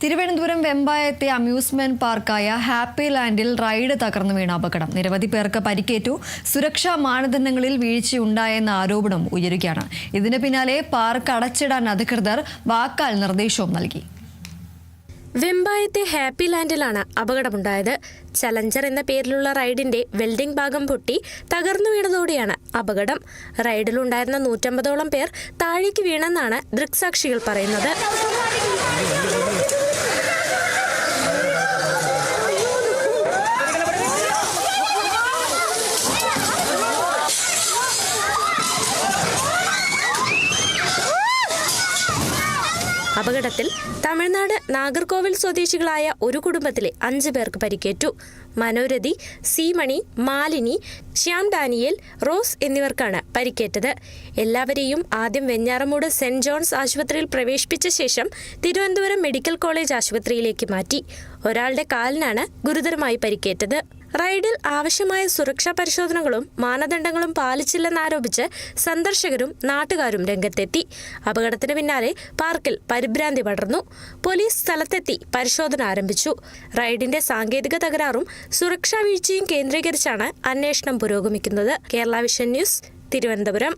Thiruvananthapuram വെമ്പായത്തെ amusement പാർക്കായ happy ലാൻഡിൽ ride തകർന്നു വീണ അപകടം. നിരവധി പേർക്ക് പരിക്കേറ്റു. സുരക്ഷാ മാനദണ്ഡങ്ങളിൽ വീഴ്ചയുണ്ടായെന്ന ആരോപണം ഉയരുകയാണ്. ഇതിന് പിന്നാലെ പാർക്ക് അടച്ചിടാൻ അധികൃതർ വാക്കാൽ നിർദ്ദേശവും നൽകി. വെമ്പായത്തെ ഹാപ്പി ലാൻഡിലാണ് അപകടമുണ്ടായത്. ചലഞ്ചർ എന്ന പേരിലുള്ള റൈഡിന്റെ വെൽഡിംഗ് ഭാഗം പൊട്ടി തകർന്നു വീണതോടെയാണ് അപകടം. റൈഡിലുണ്ടായിരുന്ന 150ഓളം പേർ താഴേക്ക് വീണെന്നാണ് ദൃക്സാക്ഷികൾ പറയുന്നത്. അപകടത്തിൽ തമിഴ്നാട് നാഗർകോവിൽ സ്വദേശികളായ ഒരു കുടുംബത്തിലെ 5 പേർക്ക് പരിക്കേറ്റു. മനോരഥി, സീമണി, മാലിനി, ശ്യാം ഡാനിയേൽ, റോസ് എന്നിവർക്കാണ് പരിക്കേറ്റത്. എല്ലാവരെയും ആദ്യം വെഞ്ഞാറമൂട് സെന്റ് ജോൺസ് ആശുപത്രിയിൽ പ്രവേശിപ്പിച്ച ശേഷം തിരുവനന്തപുരം മെഡിക്കൽ കോളേജ് ആശുപത്രിയിലേക്ക് മാറ്റി. ഒരാളുടെ കാലിനാണ് ഗുരുതരമായി പരിക്കേറ്റത്. റൈഡിൽ ആവശ്യമായ സുരക്ഷാ പരിശോധനകളും മാനദണ്ഡങ്ങളും പാലിച്ചില്ലെന്നാരോപിച്ച് സന്ദർശകരും നാട്ടുകാരും രംഗത്തെത്തി. അപകടത്തിന് പിന്നാലെ പാർക്കിൽ പരിഭ്രാന്തി പടർന്നു. പോലീസ് സ്ഥലത്തെത്തി പരിശോധന ആരംഭിച്ചു. റൈഡിന്റെ സാങ്കേതിക തകരാറും സുരക്ഷാ വീഴ്ചയും കേന്ദ്രീകരിച്ചാണ് അന്വേഷണം പുരോഗമിക്കുന്നത്. Kerala vision news, Thiruvananthapuram.